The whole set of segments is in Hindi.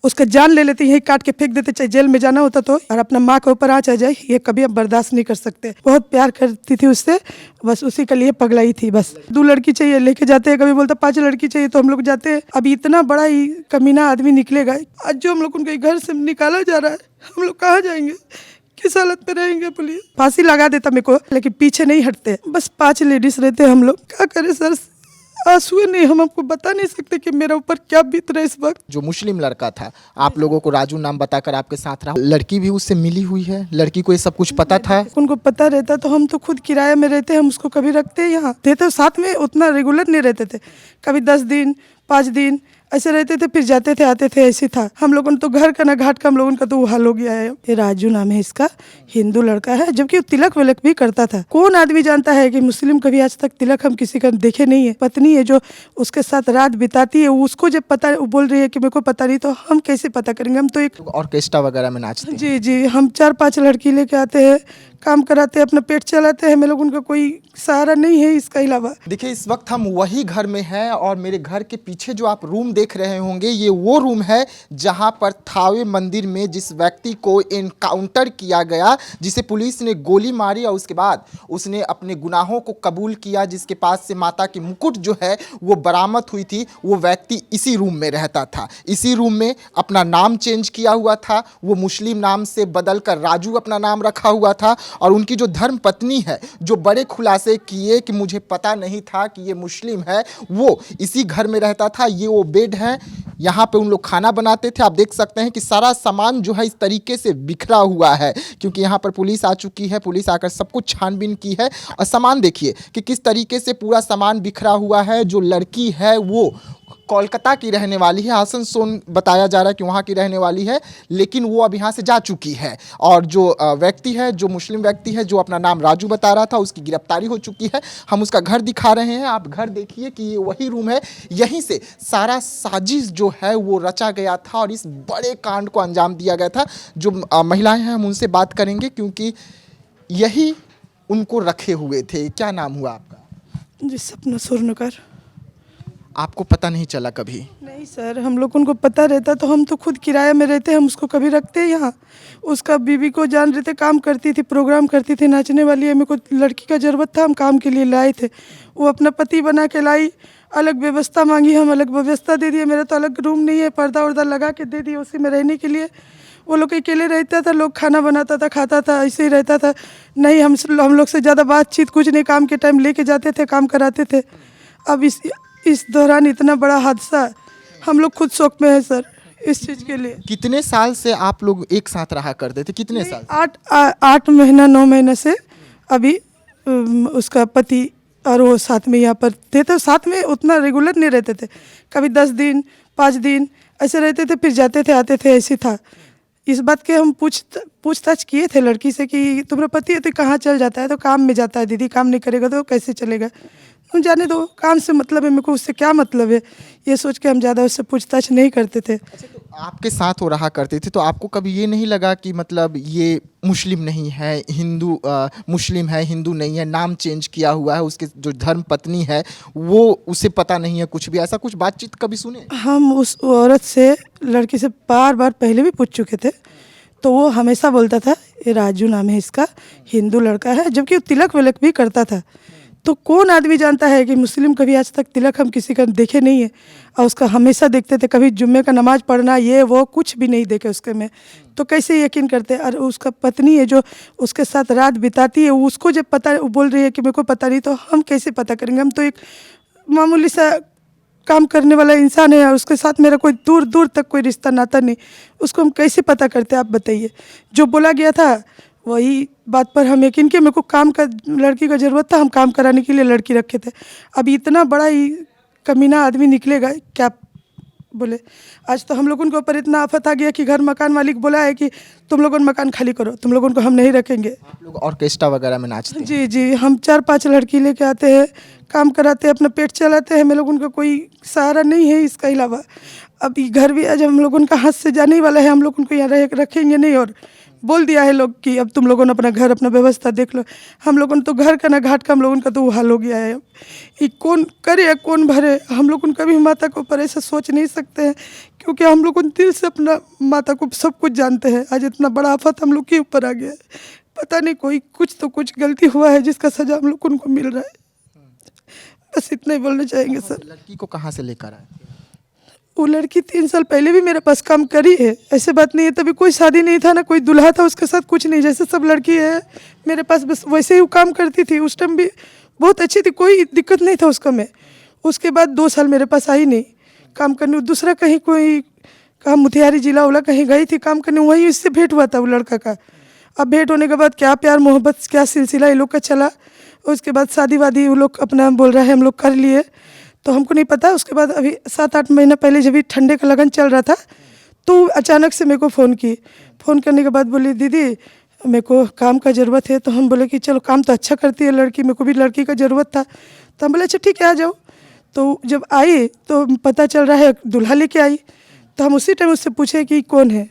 उसका जान ले लेते, यही काट के फेंक देते, चाहे जेल में जाना होता तो। और अपना माँ के ऊपर आँच आ जाए, ये कभी अब बर्दाश्त नहीं कर सकते। बहुत प्यार करती थी उससे, बस उसी के लिए पगलाई थी। बस 2 लड़की चाहिए लेके जाते हैं, कभी बोलता 5 लड़की चाहिए तो हम लोग जाते हैं। अभी इतना बड़ा ही कमीना आदमी निकलेगा, आज जो हम लोग उनके घर से निकाला जा रहा है, हम लोग कहाँ जाएंगे, किस हालत में रहेंगे। पुलिस फांसी लगा देता मेरे को, लेकिन पीछे नहीं हटते। बस 5 लेडीज रहते हम लोग, क्या करें सर, आंसू नहीं, हम आपको बता नहीं सकते कि मेरा ऊपर क्या बीत रहा है इस वक्त। जो मुस्लिम लड़का था, आप लोगों को राजू नाम बताकर आपके साथ रहा, लड़की भी उससे मिली हुई है, लड़की को ये सब कुछ पता था? उनको पता रहता तो हम तो खुद किराए में रहते, हम उसको कभी रखते यहाँ थे तो साथ में उतना रेगुलर नहीं रहते थे। कभी 10 दिन 5 दिन ऐसे रहते थे, फिर जाते थे आते थे, ऐसे था। हम लोगों ने तो घर का ना घाट का, हम लोगों का तो वो हाल हो गया है। ये राजू नाम है इसका, हिंदू लड़का है, जबकि वो तिलक विलक भी करता था। कौन आदमी जानता है कि मुस्लिम कभी आज तक तिलक हम किसी का देखे नहीं है। पत्नी है जो उसके साथ रात बिताती है, उसको जब पता, वो बोल रही है कि मेरे को पता नहीं, तो हम कैसे पता करेंगे। हम तो एक ऑर्केस्ट्रा वगैरह में नाचते हैं। जी जी, हम 4-5 लड़की लेके आते हैं, काम कराते हैं, अपना पेट चलाते हैं। हम लोग उनका कोई सहारा नहीं है इसके अलावा। देखिए, इस वक्त हम वही घर में हैं और मेरे घर के पीछे जो आप रूम देख रहे होंगे, ये वो रूम है जहां पर थावे मंदिर में जिस व्यक्ति को एनकाउंटर किया गया, जिसे पुलिस ने गोली मारी और उसके बाद उसने अपने गुनाहों को कबूल किया, जिसके पास से माता की मुकुट जो है वो बरामद हुई थी, वो व्यक्ति इसी रूम में रहता था। इसी रूम में अपना नाम चेंज किया हुआ था, वो मुस्लिम नाम से बदलकर राजू अपना नाम रखा हुआ था। और उनकी जो धर्म पत्नी है, जो बड़े खुलासे किए कि मुझे पता नहीं था कि ये मुस्लिम है, वो इसी घर में रहता था। ये वो बेड है, यहाँ पे उन लोग खाना बनाते थे। आप देख सकते हैं कि सारा सामान जो है इस तरीके से बिखरा हुआ है, क्योंकि यहाँ पर पुलिस आ चुकी है। पुलिस आकर सब कुछ छानबीन की है और सामान देखिए कि किस तरीके से पूरा सामान बिखरा हुआ है। जो लड़की है वो कोलकाता की रहने वाली है, आसनसोल बताया जा रहा है कि वहाँ की रहने वाली है, लेकिन वो अब यहाँ से जा चुकी है। और जो व्यक्ति है, जो मुस्लिम व्यक्ति है, जो अपना नाम राजू बता रहा था, उसकी गिरफ्तारी हो चुकी है। हम उसका घर दिखा रहे हैं, आप घर देखिए कि ये वही रूम है। यहीं से सारा साजिश जो है वो रचा गया था और इस बड़े कांड को अंजाम दिया गया था। जो महिलाएं हैं हम उनसे बात करेंगे, क्योंकि यही उनको रखे हुए थे। क्या नाम हुआ आपका? जी, सपना स्वर्णकर। आपको पता नहीं चला कभी? नहीं सर, हम लोग उनको पता रहता तो हम तो खुद किराए में रहते, हम उसको कभी रखते हैं यहाँ। उसका बीवी को जान रहते, काम करती थी, प्रोग्राम करती थी, नाचने वाली है। मेरे को लड़की का ज़रूरत था, हम काम के लिए लाए थे। वो अपना पति बना के लाई, अलग व्यवस्था मांगी, हम अलग व्यवस्था दे दिए। मेरा तो अलग रूम नहीं है, पर्दा वर्दा लगा के दे दिए उसी में रहने के लिए। वो लोग अकेले रहता था, लोग खाना बनाता था, खाता था, ऐसे ही रहता था। नहीं, हम लोग से ज़्यादा बातचीत कुछ नहीं, काम के टाइम लेके जाते थे, काम कराते थे। अब इस दौरान इतना बड़ा हादसा, हम लोग खुद शौक में है सर इस चीज़ के लिए। कितने साल से आप लोग एक साथ रहा करते थे? कितने साल? 8 महीना 9 महीने से। अभी उसका पति और वो साथ में यहाँ पर थे, तो साथ में उतना रेगुलर नहीं रहते थे। कभी 10 दिन 5 दिन ऐसे रहते थे, फिर जाते थे आते थे, ऐसे था। इस बात के हम पूछताछ किए थे लड़की से कि तुम्हारा पति है तो कहाँ चल जाता है, तो काम में जाता है दीदी, काम नहीं करेगा तो कैसे चलेगा। तुम जाने दो, काम से मतलब है, मेरे को उससे क्या मतलब है, ये सोच के हम ज़्यादा उससे पूछताछ नहीं करते थे। अच्छा, तो आपके साथ वो रहा करते थे, तो आपको कभी ये नहीं लगा कि मतलब ये मुस्लिम नहीं है, हिंदू मुस्लिम है, हिंदू नहीं है, नाम चेंज किया हुआ है, उसके जो धर्म पत्नी है वो उसे पता नहीं है कुछ भी? ऐसा कुछ बातचीत कभी सुने? हम उस औरत से, लड़की से बार बार पहले भी पूछ चुके थे, तो वो हमेशा बोलता था ये राजू नाम है इसका, हिंदू लड़का है, जबकि वो तिलक विलक भी करता था। तो कौन आदमी जानता है कि मुस्लिम कभी आज तक तिलक हम किसी का देखे नहीं है। और उसका हमेशा देखते थे, कभी जुम्मे का नमाज पढ़ना ये वो कुछ भी नहीं देखे उसके में, तो कैसे यकीन करते। और उसका पत्नी है जो उसके साथ रात बिताती है, उसको जब पता, वो बोल रही है कि मेरे को पता नहीं, तो हम कैसे पता करेंगे। हम तो एक मामूली सा काम करने वाला इंसान है, और उसके साथ मेरा कोई दूर दूर तक कोई रिश्ता नाता नहीं, उसको हम कैसे पता करते, आप बताइए। जो बोला गया था वही बात पर हम यकीन किए। मेरे को काम का, लड़की का ज़रूरत था, हम काम कराने के लिए लड़की रखे थे। अभी इतना बड़ा ही कमीना आदमी निकलेगा, क्या बोले। आज तो हम लोगों के ऊपर इतना आफत आ गया कि घर मकान मालिक बोला है कि तुम लोगों ने मकान खाली करो, तुम लोगों को हम नहीं रखेंगे। आप लोग ऑर्केस्ट्रा वगैरह में नाचते हैं? जी जी, हम 4-5 लड़की लेके आते हैं, काम कराते हैं, अपना पेट चलाते हैं। हम लोगों का कोई सहारा नहीं है इसके अलावा। अब ये घर भी आज हम लोगों का हाथ से जाने ही वाला है, हम लोग उनको यहाँ रखेंगे नहीं। और बोल दिया है लोग कि अब तुम लोगों ने अपना घर अपना व्यवस्था देख लो। हम लोगों ने तो घर का ना घाट का, हम लोगों का तो वो हाल हो गया है। ये कौन करे या कौन भरे? हम लोग कभी माता के ऊपर ऐसा सोच नहीं सकते हैं, क्योंकि हम लोग दिल से अपना माता को सब कुछ जानते हैं। आज इतना बड़ा आफत हम लोग के ऊपर आ गया है, पता नहीं कोई कुछ गलती हुआ है जिसका सजा हम लोग उनको मिल रहा है। बस इतना ही बोलना चाहेंगे सर। लड़की को कहाँ से लेकर आए? वो लड़की 3 साल पहले भी मेरे पास काम करी है, ऐसे बात नहीं है। तभी कोई शादी नहीं था ना कोई दूल्हा था उसके साथ, कुछ नहीं। जैसे सब लड़की है मेरे पास, बस वैसे ही वो काम करती थी। उस टाइम भी बहुत अच्छी थी, कोई दिक्कत नहीं था उसका में। उसके बाद 2 साल मेरे पास आई नहीं काम करने। दूसरा कहीं कोई कहा मुथियारी जिला वाला कहीं गई थी काम करने, वहीं इससे भेंट हुआ था वो लड़का का। अब भेंट होने के बाद क्या प्यार मोहब्बत क्या सिलसिला ये लोग का चला। उसके बाद शादी वादी वो लोग अपना बोल रहा है हम लोग कर लिए, तो हमको नहीं पता। उसके बाद अभी 7-8 महीना पहले जब भी ठंडे का लगन चल रहा था, तो अचानक से मेरे को फ़ोन की। फ़ोन करने के बाद बोली दीदी मेरे को काम का ज़रूरत है। तो हम बोले कि चलो काम तो अच्छा करती है लड़की, मेरे को भी लड़की का ज़रूरत था। तो हम बोले अच्छा ठीक है आ जाओ। तो जब आई तो पता चल रहा है दूल्हा लेके आई। तो हम उसी टाइम उससे पूछे कि कौन है,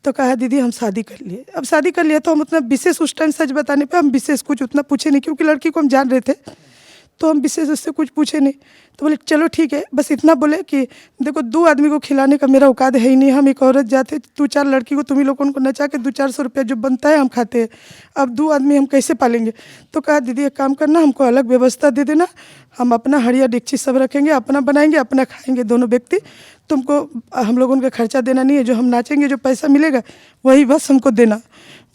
तो कहा दीदी हम शादी कर लिए। अब शादी कर लिया तो हम उतना विशेष उस टाइम सच बताने पे हम विशेष कुछ उतना पूछे नहीं, क्योंकि लड़की को हम जान रहे थे, तो हम विशेष उससे कुछ पूछे नहीं। तो बोले चलो ठीक है, बस इतना बोले कि देखो 2 आदमी को खिलाने का मेरा औकात है ही नहीं। हम एक औरत जाते 2-4 लड़की को तुम ही लोगों को नचा के 200-400 रुपया जो बनता है हम खाते हैं। अब 2 आदमी हम कैसे पालेंगे? तो कहा दीदी एक काम करना, हमको अलग व्यवस्था दे देना, हम अपना हड़िया डेगची सब रखेंगे, अपना बनाएंगे अपना खाएंगे दोनों व्यक्ति। तुमको हम लोगों का खर्चा देना नहीं है, जो हम नाचेंगे जो पैसा मिलेगा वही बस हमको देना।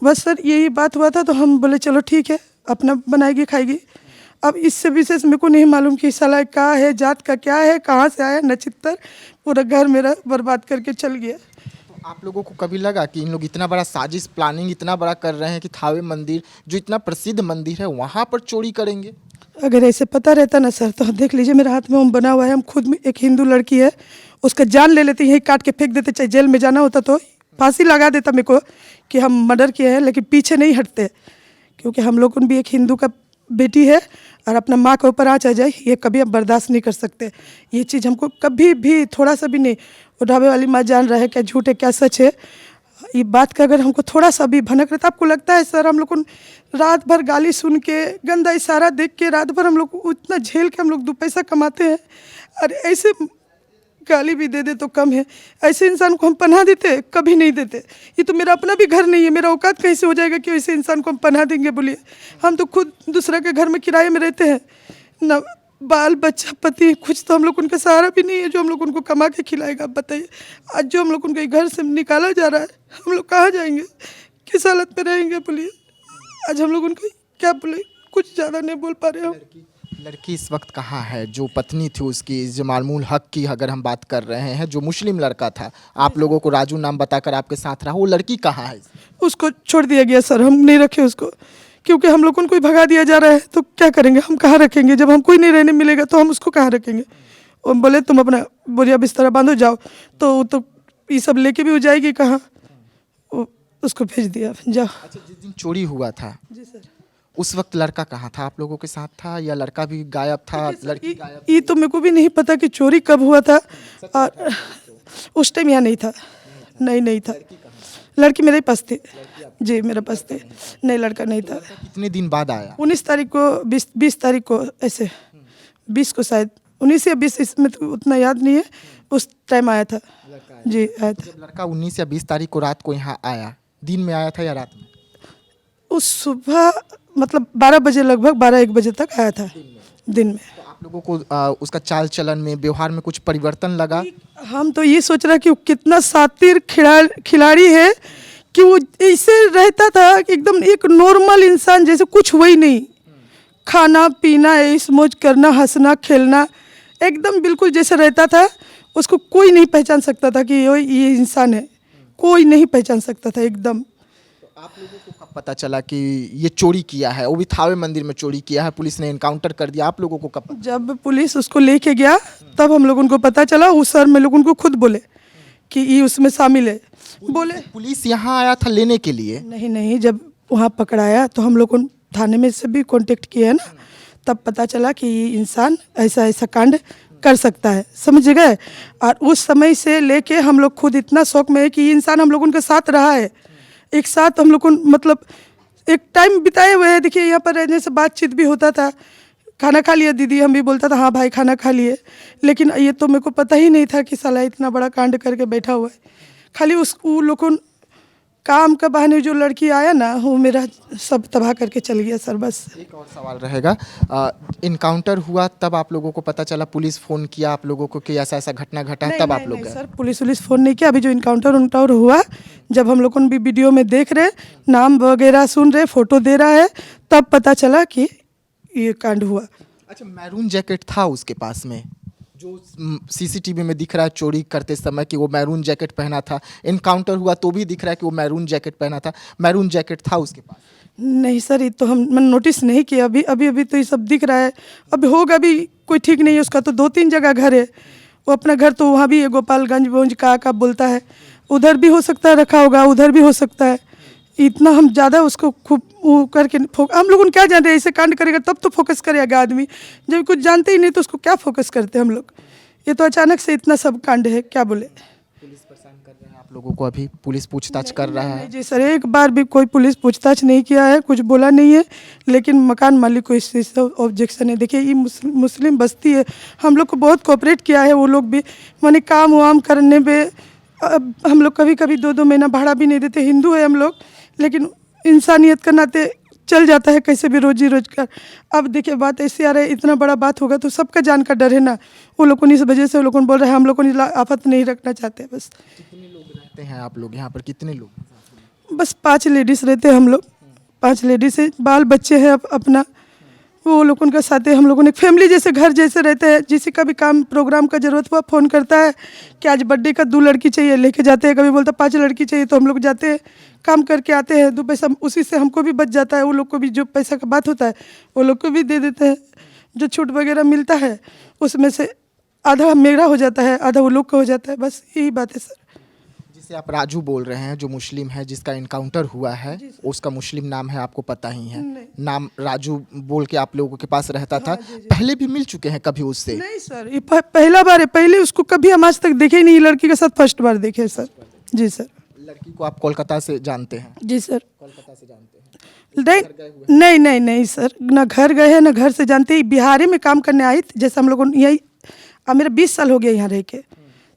बस सर यही बात हुआ था। तो हम बोले चलो ठीक है अपना बनाएगी खाएगी। अब इससे विशेष मेरे को नहीं मालूम कि साला क्या है, जात का क्या है, कहाँ से आया नचित्तर, पूरा घर मेरा बर्बाद करके चल गया। तो आप लोगों को कभी लगा कि इन लोग इतना बड़ा साजिश प्लानिंग इतना बड़ा कर रहे हैं कि थावे मंदिर जो इतना प्रसिद्ध मंदिर है वहाँ पर चोरी करेंगे? अगर ऐसे पता रहता ना सर, तो देख लीजिए मेरे हाथ में ओम बना हुआ है। हम खुद में एक हिंदू लड़की है, उसका जान ले लेते, यही काट के फेंक देते, चाहे जेल में जाना होता तो फांसी लगा देता मेरे को कि हम मर्डर किए हैं। लेकिन पीछे नहीं हटते, क्योंकि हम लोग भी एक हिंदू का बेटी है और अपना माँ के ऊपर आँच आ जाए ये कभी हम बर्दाश्त नहीं कर सकते। ये चीज़ हमको कभी भी थोड़ा सा भी नहीं। वो ढाबे वाली माँ जान रहा है क्या झूठ है क्या सच है, ये बात का अगर हमको थोड़ा सा भी भनक रहता। आपको लगता है सर हम लोग रात भर गाली सुन के गंदा इशारा देख के रात भर हम लोग उतना झेल के हम लोग 2 पैसा कमाते हैं, और ऐसे गाली भी दे दे तो कम है, ऐसे इंसान को हम पनाह देते? कभी नहीं देते। ये तो मेरा अपना भी घर नहीं है, मेरा औकात कैसे हो जाएगा कि ऐसे इंसान को हम पनाह देंगे? बोलिए, हम तो खुद दूसरा के घर में किराए में रहते हैं ना, बाल बच्चा पति कुछ तो हम लोग उनका सहारा भी नहीं है जो हम लोग उनको कमा के खिलाएगा। आप बताइए, आज जो हम लोग उनके घर से निकाला जा रहा है, हम लोग कहाँ जाएंगे, किस हालत में रहेंगे? बोलिए, आज हम लोग उनको क्या बोले, कुछ ज़्यादा नहीं बोल पा रहे हम। लड़की इस वक्त कहाँ है? जो पत्नी थी उसकी, जमालुल हक की अगर हम बात कर रहे हैं, जो मुस्लिम लड़का था, आप लोगों को राजू नाम बताकर आपके साथ रहा, वो लड़की कहाँ है? उसको छोड़ दिया गया सर, हम नहीं रखे उसको, क्योंकि हम लोग को भगा दिया जा रहा है। तो क्या करेंगे, हम कहाँ रखेंगे? जब हम कोई नहीं रहने मिलेगा तो हम उसको कहाँ रखेंगे? हम बोले तुम अपना बोरिया बिस्तर बांधो जाओ, तो ये सब लेके भी हो जाएगी कहाँ? उसको भेज दिया, जाओ। अच्छा, जिस दिन चोरी हुआ था जी सर, उस वक्त लड़का कहाँ था? आप लोगों के साथ था या लड़का भी गायब था? लड़की गायब? ये तो मेरे को भी नहीं पता कि चोरी कब हुआ था, और उस टाइम यहाँ नहीं था। नहीं था। लड़की मेरे पास थी जी, मेरे पास थी। नहीं, लड़का नहीं था। कितने दिन बाद आया? 19 तारीख को, 20 तारीख को, ऐसे 20 को शायद, 19 या 20, इसमें तो उतना याद नहीं है। उस टाइम आया था जी, आया था। जब लड़का 19 या 20 तारीख को रात को यहाँ आया, दिन में आया था या रात में? उस सुबह मतलब 12 बजे, लगभग 12-1 बजे तक आया था दिन में। तो आप लोगों को उसका चाल चलन में, व्यवहार में कुछ परिवर्तन लगा? हम तो ये सोच रहा कि वो कितना शातिर खिलाड़ी है कि वो ऐसे रहता था कि एकदम एक नॉर्मल इंसान जैसे, कुछ हुआ ही नहीं। खाना पीना, ऐश मौज करना, हंसना खेलना, एकदम बिल्कुल जैसे रहता था। उसको कोई नहीं पहचान सकता था कि ये इंसान है, कोई नहीं पहचान सकता था एकदम। तो आप लोगों को कब पता चला कि ये चोरी किया है? वो भी थावे मंदिर में चोरी किया है, पुलिस ने इनकाउंटर कर दिया, आप लोगों को कब? जब पुलिस उसको लेके गया तब हम लोग उनको पता चला। उस सर में लोग उनको खुद बोले कि ये उसमें शामिल है। बोले पुलिस यहाँ आया था लेने के लिए? नहीं, जब वहाँ पकड़ाया तो हम लोग थाने में से भी कांटेक्ट किया है ना, तब पता चला कि ये इंसान ऐसा कांड कर सकता है, समझ गए। और उस समय से लेके हम लोग खुद इतना शौक में है कि ये इंसान हम लोग उनके साथ रहा है, एक साथ हम लोग को मतलब एक टाइम बिताए हुए हैं। देखिए यहाँ पर रहने से बातचीत भी होता था, खाना खा लिया दीदी, हम भी बोलता था हाँ भाई खाना खा लिए। लेकिन ये तो मेरे को पता ही नहीं था कि साला इतना बड़ा कांड करके बैठा हुआ है। खाली उस वो लोग को काम का बहाने जो लड़की आया ना, वो मेरा सब तबाह करके चल गया सर। बस एक और सवाल रहेगा, इनकाउंटर हुआ तब आप लोगों को पता चला, पुलिस फ़ोन किया आप लोगों को कि ऐसा ऐसा घटना घटा है, तब आप लोग नहीं गए? सर, पुलिस फ़ोन नहीं किया। अभी जो इनकाउंटर उनकाउंटर हुआ, जब हम लोग भी वीडियो में देख रहे, नाम वगैरह सुन रहे, फोटो दे रहा है, तब पता चला कि ये कांड हुआ। अच्छा, मैरून जैकेट था उसके पास में, जो सीसीटीवी में दिख रहा है चोरी करते समय कि वो मैरून जैकेट पहना था, इनकाउंटर हुआ तो भी दिख रहा है कि वो मैरून जैकेट पहना था, मैरून जैकेट था उसके पास? नहीं सर, ये तो मैंने नोटिस नहीं किया। अभी अभी अभी तो ये सब दिख रहा है, अभी होगा भी कोई ठीक नहीं है। उसका तो 2-3 जगह घर है, वो अपना घर तो वहाँ भी है, गोपालगंज वोंज का बोलता है, उधर भी हो सकता है रखा होगा, उधर भी हो सकता है। इतना हम ज़्यादा उसको खूब वो करके हम लोगों को क्या जानते हैं, ऐसे कांड करेगा तब तो फोकस करेगा आदमी, जब कुछ जानते ही नहीं तो उसको क्या फोकस करते हम लोग। ये तो अचानक से इतना सब कांड है, क्या बोले। पुलिस परेशान कर रहे हैं आप लोगों को, अभी पुलिस पूछताछ कर रहा है? नहीं जी सर, एक बार भी कोई पुलिस पूछताछ नहीं किया है, कुछ बोला नहीं है। लेकिन मकान मालिक को इस चीज़ से ऑब्जेक्शन है। देखिए ये मुस्लिम बस्ती है, हम लोग को बहुत कोऑपरेट किया है वो लोग भी, माने काम वाम करने पे हम लोग कभी कभी 2-2 महीना भाड़ा भी नहीं देते। हिंदू है हम लोग, लेकिन इंसानियत के नाते चल जाता है कैसे भी रोजी रोजगार। अब देखिए बात ऐसी आ रही है, इतना बड़ा बात होगा तो सबका जान का डर है ना। वो लोगों ने इस वजह से वो लोगों बोल रहे हैं हम लोग को आफत नहीं रखना चाहते। बस कितने लोग रहते हैं आप लोग यहाँ पर, कितने लोग? बस 5 लेडीज़ रहते हैं हम लोग, 5 लेडीज़ है, बाल बच्चे हैं अपना। वो लोग उनके साथ है, हम लोगों ने फैमिली जैसे घर जैसे रहते हैं। किसी का भी काम प्रोग्राम का ज़रूरत हुआ फ़ोन करता है कि आज बर्थडे का 2 लड़की चाहिए, लेके जाते हैं। कभी बोलता 5 लड़की चाहिए तो हम लोग जाते हैं, काम करके आते हैं, 2 पैसा उसी से हमको भी बच जाता है। वो लोग को भी जो पैसा का बात होता है वो लोग को भी दे देते हैं। जो छूट वगैरह मिलता है उसमें से आधा मेरा हो जाता है, आधा वो लोग का हो जाता है। बस यही बात है सर। जिसे आप राजू बोल रहे हैं, जो मुस्लिम है, जिसका इनकाउंटर हुआ है, उसका मुस्लिम नाम है, आपको पता ही है? नाम राजू बोल के आप लोगों के पास रहता था, पहले भी मिल चुके हैं कभी उससे? नहीं सर, ये पहला बार है। पहले उसको कभी हम आज तक देखे ही नहीं, लड़की के साथ फर्स्ट बार देखे सर। जी सर। लड़की को आप कोलकाता से जानते हैं? जी सर। कोलकाता से जानते हैं? नहीं नहीं नहीं नहीं सर, ना घर गए हैं ना घर से जानते ही। बिहारी में काम करने आई थी, जैसे हम लोगों यही, अब मेरा 20 साल हो गया यहाँ रह के,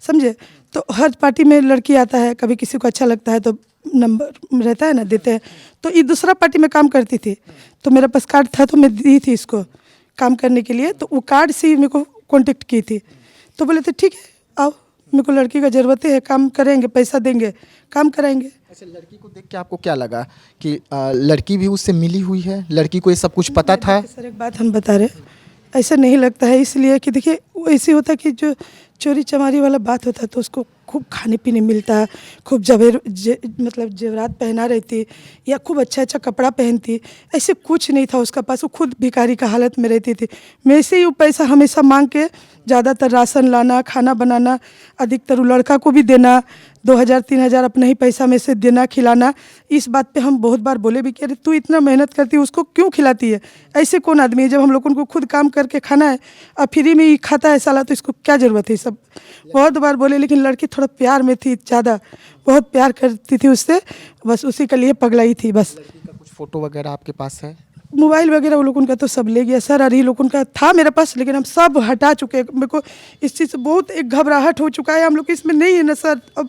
समझे। तो हर पार्टी में लड़की आता है, कभी किसी को अच्छा लगता है तो नंबर रहता है ना, देते हैं। तो ये दूसरा पार्टी में काम करती थी, तो मेरा पास कार्ड था तो मैं दी थी इसको काम करने के लिए। तो वो कार्ड से ही मेरे को कांटेक्ट की थी। तो बोले थे ठीक है आओ, मेरे को लड़की का ज़रूरत है, काम करेंगे, पैसा देंगे, काम कराएंगे। अच्छा, लड़की को देख के आपको क्या लगा कि लड़की भी उससे मिली हुई है, लड़की को ये सब कुछ पता था? सर एक बात हम बता रहे, ऐसा नहीं लगता है, इसलिए कि देखिए वो ऐसे होता है कि जो चोरी चमारी वाला बात होता है तो उसको खूब खाने पीने मिलता, खूब मतलब जेवरात पहना रहती या खूब अच्छा अच्छा कपड़ा पहनती। ऐसे कुछ नहीं था उसका पास, वो खुद भिखारी का हालत में रहती थी। मैं से ही वो पैसा हमेशा मांग के ज़्यादातर राशन लाना, खाना बनाना, अधिकतर वो लड़का को भी देना, 2000-3000 अपने ही पैसा में से देना, खिलाना। इस बात पे हम बहुत बार बोले भी कि अरे तू इतना मेहनत करती है उसको क्यों खिलाती है, ऐसे कौन आदमी है। जब हम लोग उनको खुद काम करके खाना है और फ्री में ही खाता है साला, तो इसको क्या ज़रूरत है। सब बहुत बार बोले, लेकिन लड़की थोड़ा प्यार में थी ज़्यादा, बहुत प्यार करती थी उससे, बस उसी के लिए पगलाई थी बस। लड़की का कुछ फोटो वगैरह आपके पास है? मोबाइल वगैरह वो लोग उनका तो सब ले गया सर, और ये लोग उनका था मेरे पास, लेकिन हम सब हटा चुके हैं। मेरे को इस चीज़ से बहुत एक घबराहट हो चुका है। हम लोग इसमें नहीं है ना सर, अब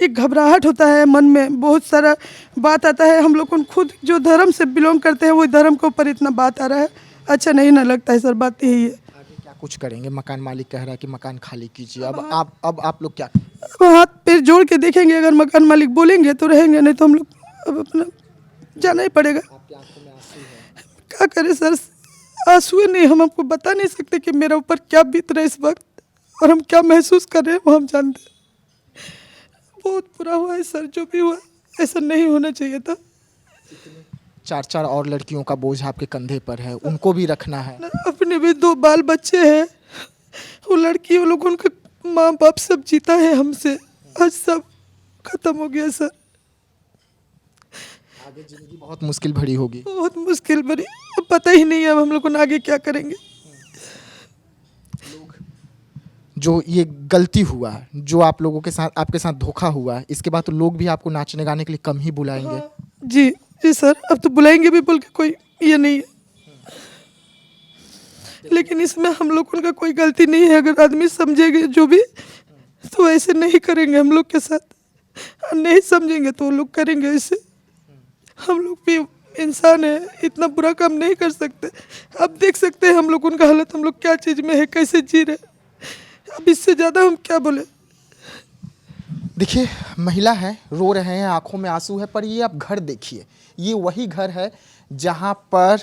एक घबराहट होता है मन में, बहुत सारा बात आता है। हम लोग खुद जो धर्म से बिलोंग करते हैं वो धर्म के ऊपर इतना बात आ रहा है, अच्छा नहीं ना लगता है सर। बात यही है। आगे क्या कुछ करेंगे? मकान मालिक कह रहा है कि मकान खाली कीजिए, अब आप लोग क्या? अब हाथ पैर जोड़ के देखेंगे, अगर मकान मालिक बोलेंगे तो रहेंगे, नहीं तो हम लोग अब अपना जाना ही पड़ेगा। आपकी आंखों में आंसू है? क्या करें सर, आंसू नहीं, हम आपको बता नहीं सकते कि मेरे ऊपर क्या बीत रहा है इस वक्त और हम क्या महसूस कर रहे हैं, वो हम जानते हैं। बहुत बुरा हुआ है सर, जो भी हुआ ऐसा नहीं होना चाहिए था। 4 और लड़कियों का बोझ आपके कंधे पर है, उनको भी रखना है। अपने भी 2 बाल बच्चे हैं, वो लड़की वो लोग उनका माँ बाप सब जीता है हमसे, आज सब खत्म हो गया सर। आगे जिंदगी बहुत मुश्किल भरी होगी। बहुत मुश्किल भरी, अब पता ही नहीं है अब हम लोग आगे क्या करेंगे। जो ये गलती हुआ, जो आप लोगों के साथ आपके साथ धोखा हुआ, इसके बाद तो लोग भी आपको नाचने गाने के लिए कम ही बुलाएंगे। जी जी सर, अब तो बुलाएंगे भी बोल के कोई ये नहीं है, लेकिन इसमें हम लोगों का कोई गलती नहीं है। अगर आदमी समझेंगे जो भी, तो ऐसे नहीं करेंगे हम लोग के साथ, और नहीं समझेंगे तो वो लोग करेंगे ऐसे। हम लोग भी इंसान है, इतना बुरा काम नहीं कर सकते। अब देख सकते हैं हम लोग उनका हालत, हम लोग क्या चीज़ में है, कैसे जी रहे। अब इससे ज़्यादा हम क्या बोले। देखिए, महिला है, रो रहे हैं, आंखों में आंसू है, पर ये आप घर देखिए, ये वही घर है जहां पर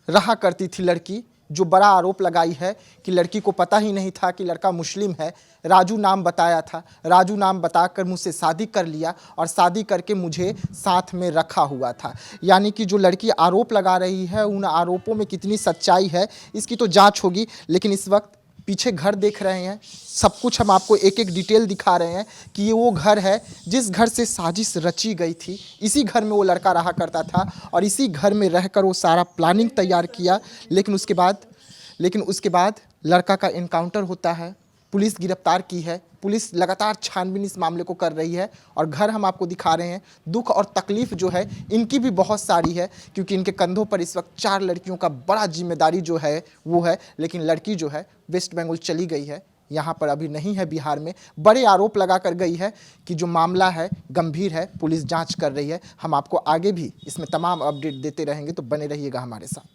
रहा करती थी लड़की, जो बड़ा आरोप लगाई है कि लड़की को पता ही नहीं था कि लड़का मुस्लिम है। राजू नाम बताया था, राजू नाम बताकर मुझसे शादी कर लिया और शादी करके मुझे साथ में रखा हुआ था। यानी कि जो लड़की आरोप लगा रही है, उन आरोपों में कितनी सच्चाई है इसकी तो जांच होगी। लेकिन इस वक्त पीछे घर देख रहे हैं, सब कुछ हम आपको एक एक डिटेल दिखा रहे हैं कि ये वो घर है जिस घर से साजिश रची गई थी। इसी घर में वो लड़का रहा करता था और इसी घर में रहकर वो सारा प्लानिंग तैयार किया। लेकिन उसके बाद लड़का का इनकाउंटर होता है, पुलिस गिरफ्तार की है, पुलिस लगातार छानबीन इस मामले को कर रही है और घर हम आपको दिखा रहे हैं। दुख और तकलीफ़ जो है इनकी भी बहुत सारी है, क्योंकि इनके कंधों पर इस वक्त 4 लड़कियों का बड़ा जिम्मेदारी जो है वो है। लेकिन लड़की जो है वेस्ट बंगाल चली गई है, यहाँ पर अभी नहीं है बिहार में। बड़े आरोप लगा कर गई है कि जो मामला है गंभीर है, पुलिस जाँच कर रही है। हम आपको आगे भी इसमें तमाम अपडेट देते रहेंगे, तो बने रहिएगा हमारे साथ।